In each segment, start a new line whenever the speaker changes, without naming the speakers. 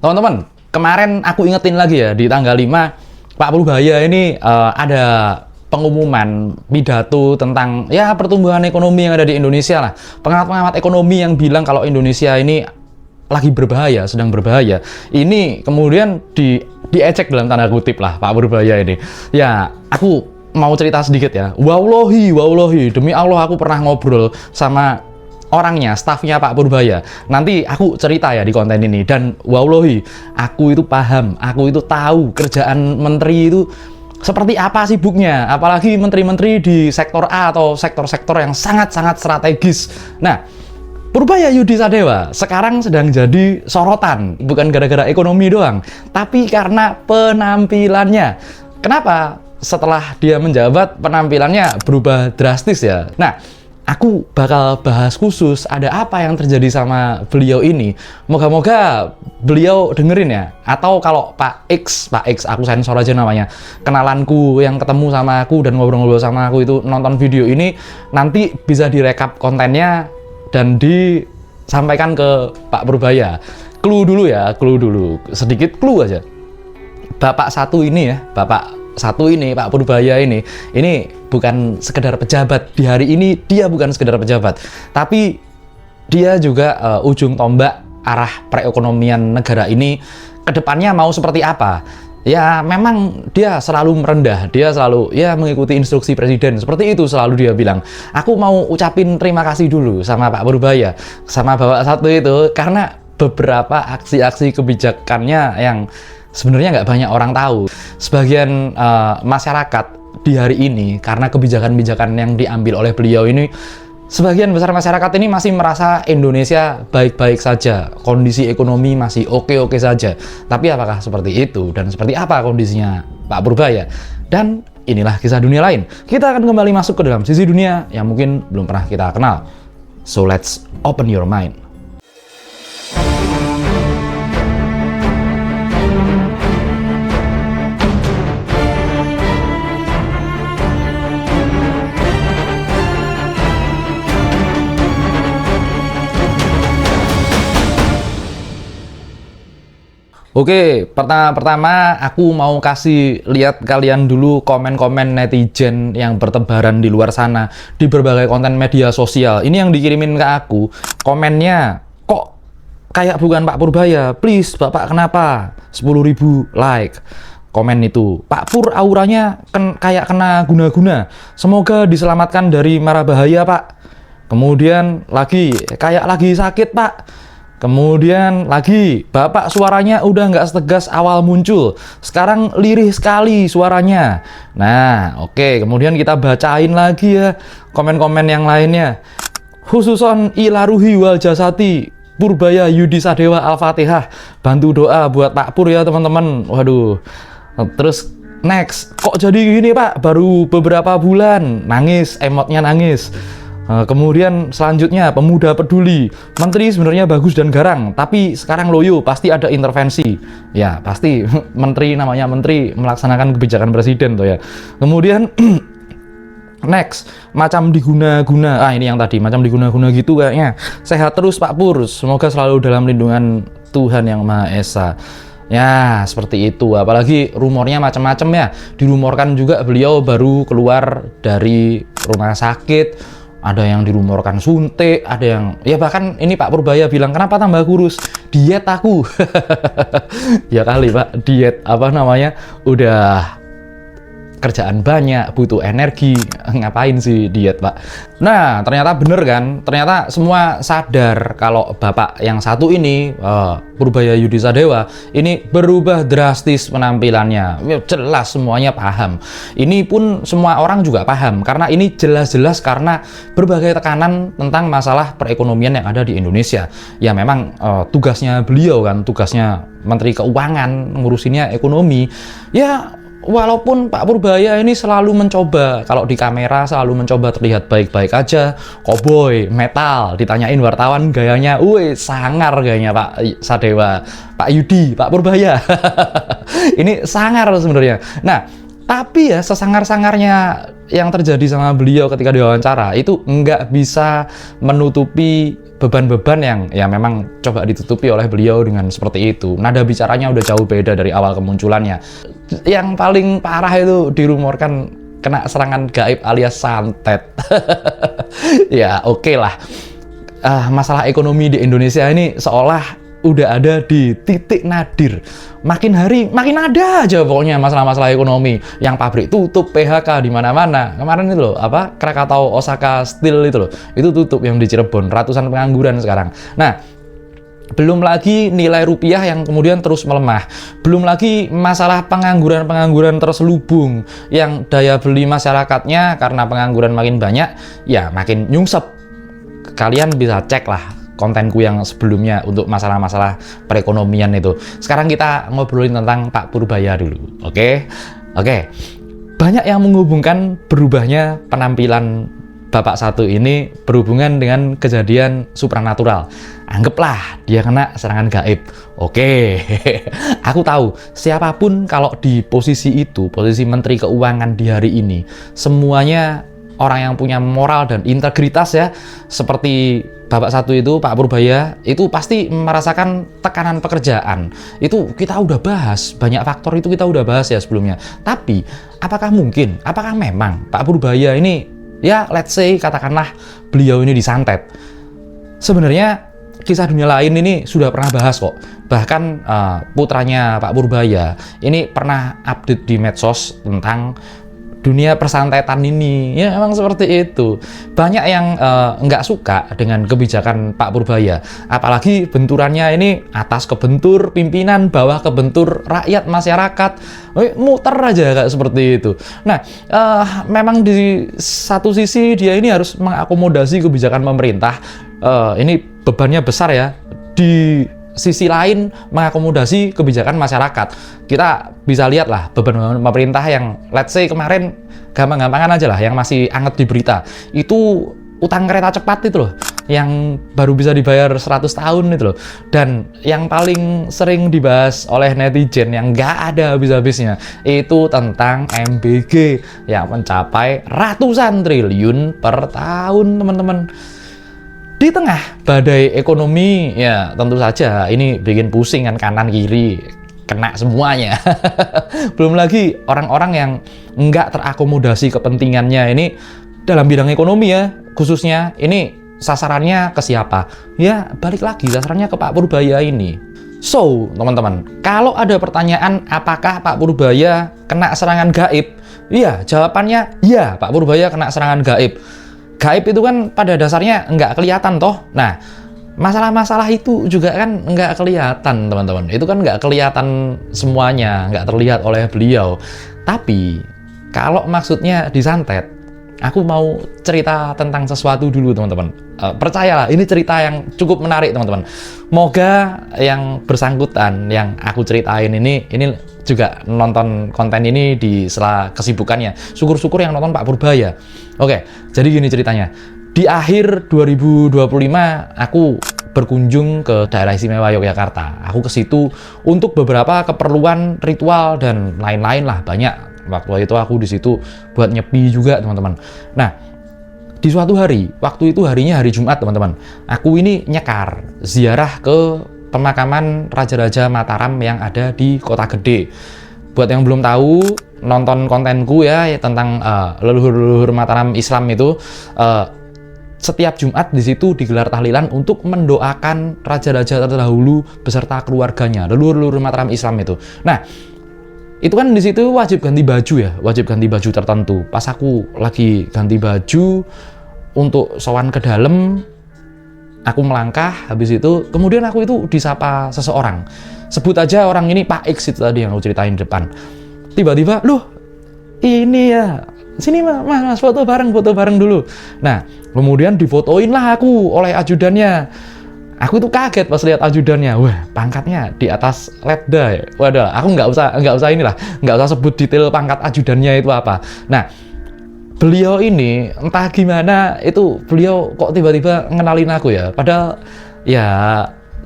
Teman-teman, kemarin aku ingetin lagi ya, di tanggal 5, Pak Purbaya ini ada pengumuman pidato tentang ya pertumbuhan ekonomi yang ada di Indonesia lah. Pengamat-pengamat ekonomi yang bilang kalau Indonesia ini lagi berbahaya, sedang berbahaya. Ini kemudian diecek dalam tanda kutip lah Pak Purbaya ini. Ya, aku mau cerita sedikit ya. Wallahi, demi Allah aku pernah ngobrol sama orangnya, stafnya Pak Purbaya. Nanti aku cerita ya di konten ini. Dan wallahi, aku itu paham, aku itu tahu kerjaan menteri itu seperti apa sibuknya. Apalagi menteri-menteri di sektor A atau sektor-sektor yang sangat-sangat strategis. Nah, Purbaya Yudi Sadewa sekarang sedang jadi sorotan. Bukan gara-gara ekonomi doang, tapi karena penampilannya. Kenapa setelah dia menjabat penampilannya berubah drastis ya? Nah, aku bakal bahas khusus ada apa yang terjadi sama beliau ini. Moga-moga beliau dengerin ya. Atau kalau Pak X, aku sensor aja namanya, kenalanku yang ketemu sama aku dan ngobrol-ngobrol sama aku itu nonton video ini, nanti bisa direkap kontennya dan disampaikan ke Pak Purbaya. Clue dulu ya, sedikit clue aja. Bapak satu ini ya, Pak Purbaya ini bukan sekedar pejabat. Di hari ini dia bukan sekedar pejabat, tapi dia juga ujung tombak arah perekonomian negara ini ke depannya mau seperti apa. Ya memang dia selalu merendah, dia selalu ya mengikuti instruksi presiden, seperti itu selalu dia bilang. Aku mau ucapin terima kasih dulu sama Pak Purbaya, sama Bapak satu itu, karena beberapa aksi-aksi kebijakannya yang sebenarnya nggak banyak orang tahu. Sebagian masyarakat di hari ini, karena kebijakan-kebijakan yang diambil oleh beliau ini, sebagian besar masyarakat ini masih merasa Indonesia baik-baik saja, kondisi ekonomi masih oke-oke saja. Tapi apakah seperti itu? Dan seperti apa kondisinya Pak Purbaya? Dan inilah kisah dunia lain. Kita akan kembali masuk ke dalam sisi dunia yang mungkin belum pernah kita kenal. So let's open your mind. Oke, pertama aku mau kasih lihat kalian dulu komen-komen netizen yang bertebaran di luar sana di berbagai konten media sosial. Ini yang dikirimin ke aku. Komennya, kok kayak bukan Pak Purbaya? Please, Bapak kenapa? 10.000 like. Komen itu, Pak Pur auranya kayak kena guna-guna. Semoga diselamatkan dari mara bahaya, Pak. Kemudian lagi, kayak lagi sakit, Pak. Kemudian lagi, Bapak suaranya udah nggak setegas awal muncul. Sekarang lirih sekali suaranya. Nah, oke. Kemudian kita bacain lagi ya komen-komen yang lainnya. Khususon ilaruhi wal jasati Purbaya Yudi Sadewa Al-Fatihah. Bantu doa buat Pak Pur ya teman-teman. Waduh. Terus next, kok jadi gini Pak? Baru beberapa bulan. Nangis, emotnya nangis. Kemudian selanjutnya, pemuda peduli. Menteri sebenarnya bagus dan garang, tapi sekarang loyo, pasti ada intervensi. Ya, pasti menteri namanya menteri melaksanakan kebijakan presiden tuh ya. Kemudian next, macam diguna-guna. Ini yang tadi, macam diguna-guna gitu kayaknya. Sehat terus Pak Pur, semoga selalu dalam lindungan Tuhan Yang Maha Esa. Ya, seperti itu. Apalagi rumornya macam-macam ya. Dirumorkan juga beliau baru keluar dari rumah sakit. Ada yang dirumorkan suntik, ada yang ya bahkan ini Pak Purbaya bilang, kenapa tambah kurus? Diet aku. Ya kali Pak, diet apa namanya? Udah kerjaan banyak, butuh energi, ngapain sih diet Pak? Nah, ternyata bener kan? Ternyata semua sadar kalau Bapak yang satu ini, Purbaya Yudi Sadewa, ini berubah drastis penampilannya. Jelas semuanya paham. Ini pun semua orang juga paham, karena ini jelas-jelas karena berbagai tekanan tentang masalah perekonomian yang ada di Indonesia. Ya memang tugasnya beliau kan, tugasnya Menteri Keuangan, ngurusinnya ekonomi. Ya, walaupun Pak Purbaya ini selalu mencoba, kalau di kamera selalu mencoba terlihat baik-baik aja, cowboy, metal, ditanyain wartawan gayanya, sangar gayanya Pak Sadewa, Pak Yudi, Pak Purbaya. Ini sangar sebenarnya. Nah, tapi ya sesangar-sangarnya yang terjadi sama beliau ketika diwawancara itu nggak bisa menutupi beban-beban yang ya memang coba ditutupi oleh beliau dengan seperti itu. Nada bicaranya udah jauh beda dari awal kemunculannya. Yang paling parah itu dirumorkan kena serangan gaib alias santet. Ya oke lah. Masalah ekonomi di Indonesia ini seolah udah ada di titik nadir. Makin hari makin ada aja pokoknya masalah-masalah ekonomi. Yang pabrik tutup, PHK di mana-mana. Kemarin itu loh, Krakatau Osaka Steel itu loh. Itu tutup yang di Cirebon, ratusan pengangguran sekarang. Nah, belum lagi nilai rupiah yang kemudian terus melemah. Belum lagi masalah pengangguran-pengangguran terselubung yang daya beli masyarakatnya karena pengangguran makin banyak, ya makin nyungsep. Kalian bisa cek lah kontenku yang sebelumnya untuk masalah-masalah perekonomian itu. Sekarang kita ngobrolin tentang Pak Purbaya dulu, oke? Banyak yang menghubungkan berubahnya penampilan Bapak satu ini berhubungan dengan kejadian supranatural. Anggaplah dia kena serangan gaib. Oke, aku tahu siapapun kalau di posisi itu, posisi Menteri Keuangan di hari ini, semuanya orang yang punya moral dan integritas ya, seperti Bapak satu itu, Pak Purbaya, itu pasti merasakan tekanan pekerjaan. Itu kita udah bahas, banyak faktor itu kita udah bahas ya sebelumnya. Tapi, apakah memang Pak Purbaya ini, ya let's say katakanlah beliau ini disantet. Sebenarnya kisah dunia lain ini sudah pernah bahas kok. Bahkan putranya Pak Purbaya ini pernah update di medsos tentang dunia persantetan ini. Ya emang seperti itu. Banyak yang nggak suka dengan kebijakan Pak Purbaya, apalagi benturannya ini atas kebentur pimpinan, bawah kebentur rakyat masyarakat, muter aja kayak seperti itu. Nah, memang di satu sisi dia ini harus mengakomodasi kebijakan pemerintah, ini bebannya besar ya. Di sisi lain mengakomodasi kebijakan masyarakat. Kita bisa lihat lah beban pemerintah yang let's say kemarin gampang-gampangan aja lah yang masih anget di berita. Itu utang kereta cepat itu loh, yang baru bisa dibayar 100 tahun itu loh. Dan yang paling sering dibahas oleh netizen yang nggak ada habis-habisnya itu tentang MBG yang mencapai ratusan triliun per tahun, teman-teman. Di tengah badai ekonomi, ya tentu saja ini bikin pusing kan, kanan kiri kena semuanya. Belum lagi orang-orang yang nggak terakomodasi kepentingannya ini dalam bidang ekonomi ya, khususnya ini sasarannya ke siapa? Ya balik lagi sasarannya ke Pak Purbaya ini. So, teman-teman, kalau ada pertanyaan apakah Pak Purbaya kena serangan gaib? Iya, jawabannya iya, Pak Purbaya kena serangan gaib. Gaib itu kan pada dasarnya nggak kelihatan toh. Nah, masalah-masalah itu juga kan nggak kelihatan, teman-teman. Itu kan nggak kelihatan semuanya, nggak terlihat oleh beliau. Tapi, kalau maksudnya disantet, aku mau cerita tentang sesuatu dulu, teman-teman. Percayalah, ini cerita yang cukup menarik, teman-teman. Moga yang bersangkutan, yang aku ceritain ini juga nonton konten ini di sela kesibukannya. Syukur-syukur yang nonton Pak Purbaya. Oke, jadi gini ceritanya. Di akhir 2025, aku berkunjung ke daerah istimewa Yogyakarta. Aku ke situ untuk beberapa keperluan ritual dan lain-lain lah, banyak. Waktu itu aku di situ buat nyepi juga, teman-teman. Nah, di suatu hari, waktu itu harinya hari Jumat, teman-teman. Aku ini nyekar, ziarah ke pemakaman Raja-Raja Mataram yang ada di Kota Gede. Buat yang belum tahu, nonton kontenku ya tentang leluhur-leluhur Mataram Islam itu, setiap Jumat di situ digelar tahlilan untuk mendoakan raja-raja terdahulu beserta keluarganya, leluhur-leluhur Mataram Islam itu. Nah, itu kan di situ wajib ganti baju ya, wajib ganti baju tertentu. Pas aku lagi ganti baju untuk sowan ke dalam, aku melangkah, habis itu kemudian aku itu disapa seseorang. Sebut aja orang ini Pak X itu tadi yang aku ceritain di depan. Tiba-tiba, loh ini ya, sini mas foto bareng dulu. Nah, kemudian difotoin lah aku oleh ajudannya. Aku tuh kaget pas lihat ajudannya, wah pangkatnya di atas letda ya. Waduh, aku nggak usah sebut detail pangkat ajudannya itu apa. Nah, beliau ini entah gimana itu beliau kok tiba-tiba ngenalin aku ya. Padahal ya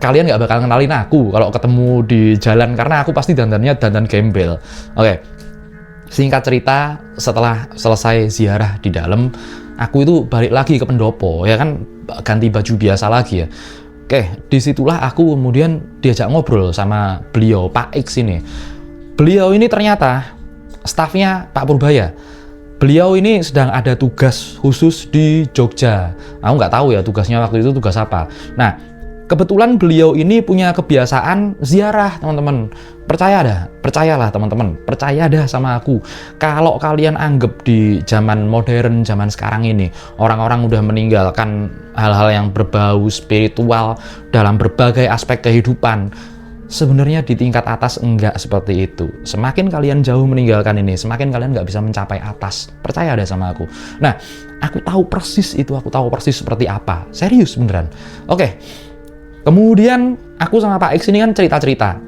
kalian nggak bakal ngenalin aku kalau ketemu di jalan karena aku pasti dandannya dandan gembel. Oke, singkat cerita setelah selesai ziarah di dalam, aku itu balik lagi ke pendopo ya kan. ganti baju biasa lagi ya. Oke, disitulah aku kemudian diajak ngobrol sama beliau, Pak X ini. Beliau ini ternyata stafnya Pak Purbaya. Beliau ini sedang ada tugas khusus di Jogja. Aku nggak tahu ya tugasnya waktu itu tugas apa. Nah, kebetulan beliau ini punya kebiasaan ziarah, teman-teman. Percayalah teman-teman, percaya dah sama aku. Kalau kalian anggap di zaman modern, zaman sekarang ini, orang-orang udah meninggalkan hal-hal yang berbau spiritual dalam berbagai aspek kehidupan. Sebenarnya di tingkat atas enggak seperti itu. Semakin kalian jauh meninggalkan ini, semakin kalian nggak bisa mencapai atas. Percaya deh sama aku. Nah, aku tahu persis itu, aku tahu persis seperti apa. Serius beneran. Oke. Kemudian aku sama Pak X ini kan cerita-cerita.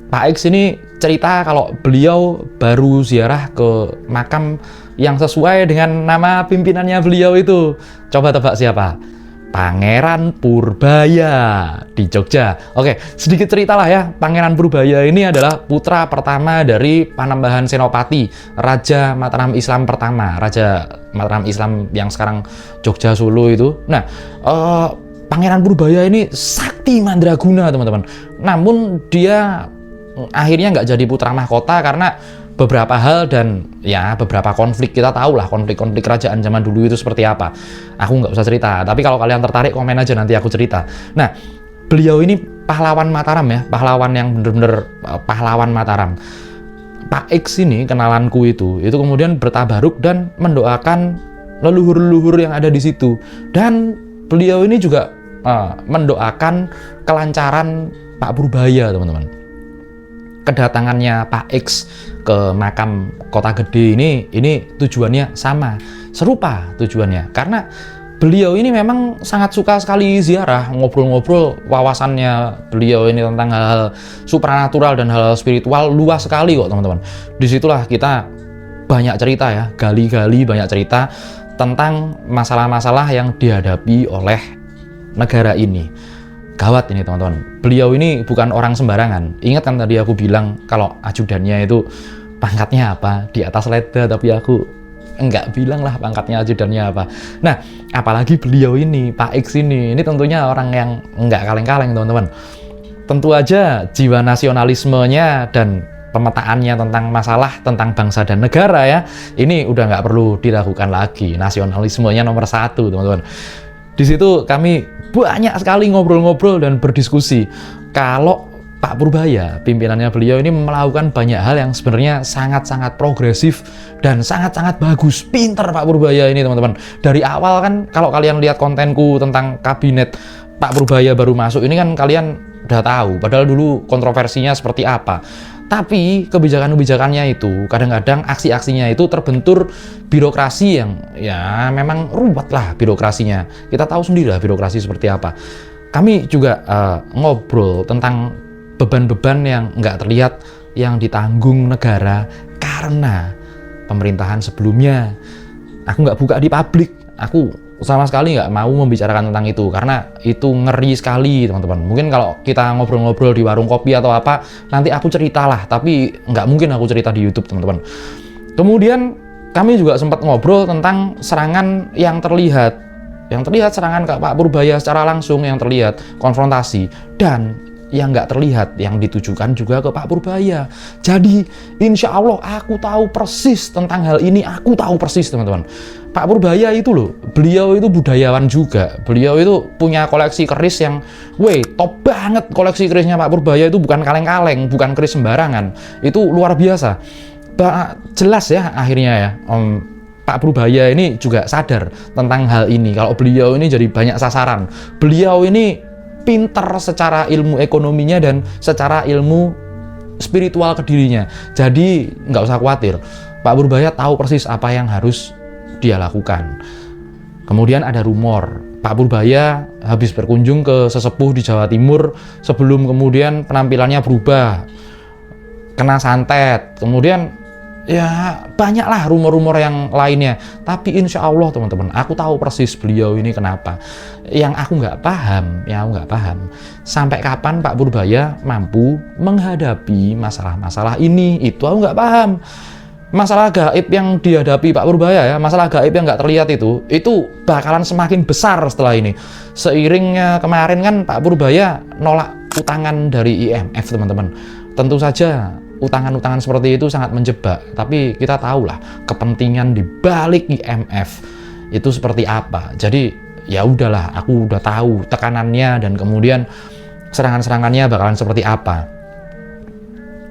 Pak X ini cerita kalau beliau baru ziarah ke makam yang sesuai dengan nama pimpinannya beliau itu. Coba tebak siapa? Pangeran Purbaya di Jogja. Oke, sedikit ceritalah ya. Pangeran Purbaya ini adalah putra pertama dari Panembahan Senopati, Raja Mataram Islam pertama, Raja Mataram Islam yang sekarang Jogja Solo itu. Nah, Pangeran Purbaya ini sakti mandraguna, teman-teman. Namun dia akhirnya nggak jadi putra mahkota karena beberapa hal dan ya beberapa konflik. Kita tahu lah konflik-konflik kerajaan zaman dulu itu seperti apa. Aku nggak usah cerita, tapi kalau kalian tertarik komen aja nanti aku cerita. Nah, beliau ini pahlawan Mataram ya, pahlawan yang bener-bener pahlawan Mataram. Pak X ini kenalanku itu kemudian bertabaruk dan mendoakan leluhur-leluhur yang ada di situ. Dan beliau ini juga mendoakan kelancaran Pak Purbaya, teman-teman. Kedatangannya Pak X ke makam Kota Gede ini tujuannya sama, serupa tujuannya, karena beliau ini memang sangat suka sekali ziarah, ngobrol-ngobrol. Wawasannya beliau ini tentang hal-hal supranatural dan hal-hal spiritual luas sekali kok, teman-teman. Disitulah kita banyak cerita ya, gali-gali banyak cerita tentang masalah-masalah yang dihadapi oleh negara ini. Gawat ini, teman-teman. Beliau ini bukan orang sembarangan. Ingat kan tadi aku bilang kalau ajudannya itu pangkatnya apa? Di atas leda, tapi aku enggak bilang lah pangkatnya ajudannya apa. Nah, apalagi beliau ini, Pak X ini tentunya orang yang enggak kaleng-kaleng, teman-teman. Tentu aja jiwa nasionalismenya dan pemetaannya tentang masalah tentang bangsa dan negara ya, ini udah nggak perlu diragukan lagi. Nasionalismenya nomor 1, teman-teman. Di situ kami banyak sekali ngobrol-ngobrol dan berdiskusi. Kalau Pak Purbaya, pimpinannya beliau ini melakukan banyak hal yang sebenarnya sangat-sangat progresif dan sangat-sangat bagus. Pinter Pak Purbaya ini, teman-teman. Dari awal kan kalau kalian lihat kontenku tentang kabinet Pak Purbaya baru masuk ini kan kalian udah tahu. Padahal dulu kontroversinya seperti apa. Tapi kebijakan-kebijakannya itu kadang-kadang aksi-aksinya itu terbentur birokrasi yang ya memang ruwet lah birokrasinya. Kita tahu sendiri lah birokrasi seperti apa. Kami juga ngobrol tentang beban-beban yang nggak terlihat yang ditanggung negara karena pemerintahan sebelumnya. Aku nggak buka di publik. Aku sama sekali nggak mau membicarakan tentang itu karena itu ngeri sekali, teman-teman. Mungkin kalau kita ngobrol-ngobrol di warung kopi atau apa, nanti aku ceritalah, tapi nggak mungkin aku cerita di YouTube, teman-teman. Kemudian kami juga sempat ngobrol tentang serangan yang terlihat serangan ke Pak Purbaya secara langsung, yang terlihat konfrontasi, dan yang nggak terlihat yang ditujukan juga ke Pak Purbaya. Jadi insya Allah aku tahu persis tentang hal ini, aku tahu persis, teman-teman. Pak Purbaya itu loh, beliau itu budayawan juga. Beliau itu punya koleksi keris yang top banget. Koleksi kerisnya Pak Purbaya itu bukan kaleng-kaleng, bukan keris sembarangan. Itu luar biasa. Jelas ya akhirnya ya, Pak Purbaya ini juga sadar tentang hal ini. Kalau beliau ini jadi banyak sasaran. Beliau ini pinter secara ilmu ekonominya dan secara ilmu spiritual ke dirinya. Jadi nggak usah khawatir. Pak Purbaya tahu persis apa yang harus dia lakukan. Kemudian ada rumor Pak Purbaya habis berkunjung ke sesepuh di Jawa Timur sebelum kemudian penampilannya berubah, kena santet, kemudian ya banyaklah rumor-rumor yang lainnya. Tapi insya Allah, teman-teman, aku tahu persis beliau ini kenapa. Yang aku nggak paham sampai kapan Pak Purbaya mampu menghadapi masalah-masalah ini. Itu aku nggak paham. masalah gaib yang dihadapi Pak Purbaya ya, masalah gaib yang nggak terlihat itu bakalan semakin besar setelah ini. Seiringnya kemarin kan Pak Purbaya nolak utangan dari IMF, teman-teman. Tentu saja utangan-utangan seperti itu sangat menjebak, tapi kita tahu lah kepentingan di balik IMF itu seperti apa. Jadi ya udahlah, aku udah tahu tekanannya dan kemudian serangan-serangannya bakalan seperti apa.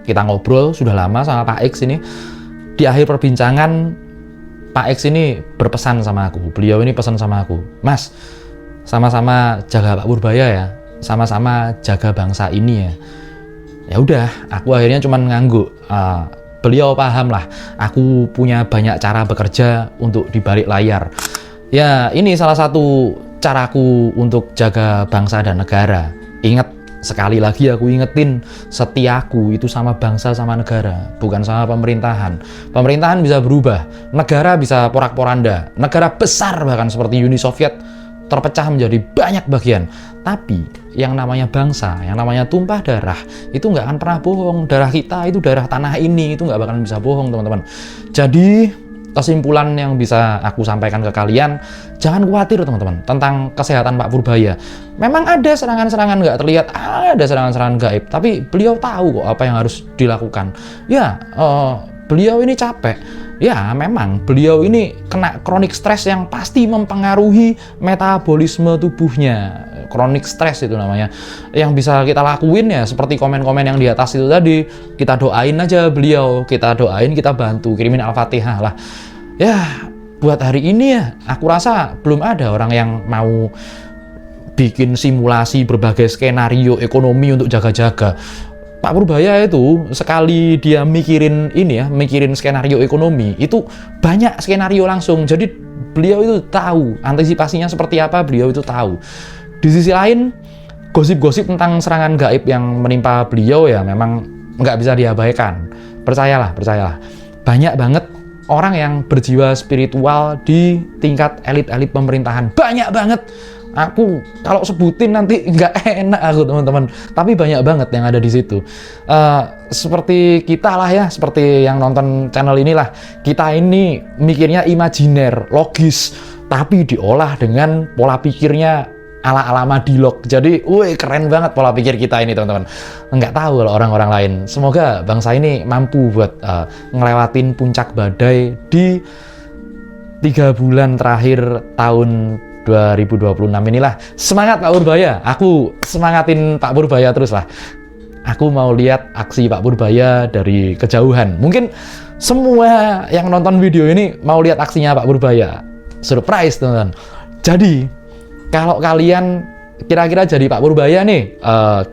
Kita ngobrol sudah lama sama Pak X ini. Di akhir perbincangan, Pak X ini berpesan sama aku. Beliau ini pesan sama aku, Mas, sama-sama jaga Pak Purbaya ya, sama-sama jaga bangsa ini ya. Ya udah, aku akhirnya cuman ngangguk. Beliau paham lah, aku punya banyak cara bekerja untuk di balik layar. Ya, ini salah satu caraku untuk jaga bangsa dan negara. Ingat, sekali lagi aku ingetin, setiaku itu sama bangsa sama negara, bukan sama pemerintahan. Pemerintahan bisa berubah, negara bisa porak-poranda, negara besar bahkan seperti Uni Soviet terpecah menjadi banyak bagian. Tapi yang namanya bangsa, yang namanya tumpah darah, itu nggak akan pernah bohong. Darah kita itu darah tanah ini, itu nggak bakalan bisa bohong, teman-teman. Jadi kesimpulan yang bisa aku sampaikan ke kalian, jangan khawatir teman-teman tentang kesehatan Pak Purbaya. Memang ada serangan-serangan nggak terlihat, ada serangan-serangan gaib, tapi beliau tahu kok apa yang harus dilakukan. Ya, beliau ini capek. Ya, memang beliau ini kena kronik stres yang pasti mempengaruhi metabolisme tubuhnya. Kronik stres itu namanya. Yang bisa kita lakuin ya seperti komen-komen yang di atas itu tadi. Kita doain aja beliau, kita doain, kita bantu, kirimin Al-Fatihah lah. Ya, buat hari ini ya, aku rasa belum ada orang yang mau bikin simulasi berbagai skenario ekonomi untuk jaga-jaga. Pak Purbaya itu sekali dia mikirin ini ya, mikirin skenario ekonomi, itu banyak skenario langsung. Jadi beliau itu tahu antisipasinya seperti apa, beliau itu tahu. Di sisi lain, gosip-gosip tentang serangan gaib yang menimpa beliau ya memang nggak bisa diabaikan. Percayalah. Banyak banget orang yang berjiwa spiritual di tingkat elit-elit pemerintahan. Banyak banget. Aku kalau sebutin nanti nggak enak aku, teman-teman. Tapi banyak banget yang ada di situ. Seperti kita lah ya, seperti yang nonton channel inilah. Kita ini mikirnya imajiner, logis, tapi diolah dengan pola pikirnya ala-ala Madilog. Jadi, keren banget pola pikir kita ini, teman-teman. Nggak tahu kalau orang-orang lain. Semoga bangsa ini mampu buat ngelewatin puncak badai di 3 bulan terakhir tahun 2026 inilah. Semangat Pak Purbaya. Aku semangatin Pak Purbaya terus lah. Aku mau lihat aksi Pak Purbaya dari kejauhan. Mungkin semua yang nonton video ini mau lihat aksinya Pak Purbaya. Surprise, teman-teman. Jadi, kalau kalian kira-kira jadi Pak Purbaya nih,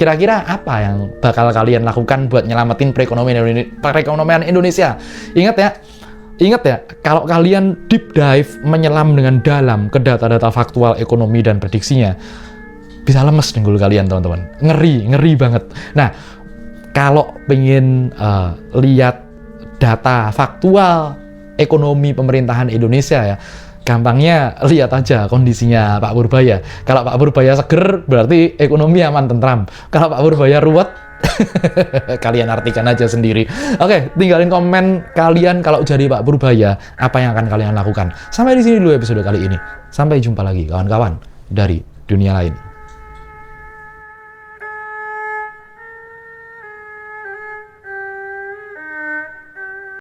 kira-kira apa yang bakal kalian lakukan buat nyelamatin perekonomian Indonesia? Ingat ya, kalau kalian deep dive, menyelam dengan dalam ke data-data faktual ekonomi dan prediksinya, bisa lemes dengkul kalian, teman-teman. Ngeri banget. Nah, kalau pengen lihat data faktual ekonomi pemerintahan Indonesia ya, gampangnya lihat aja kondisinya Pak Purbaya. Kalau Pak Purbaya seger, berarti ekonomi aman tentram. Kalau Pak Purbaya ruwet, kalian artikan aja sendiri. Oke, tinggalin komen kalian kalau jadi Pak Purbaya, apa yang akan kalian lakukan. Sampai di sini dulu episode kali ini. Sampai jumpa lagi kawan-kawan dari dunia lain.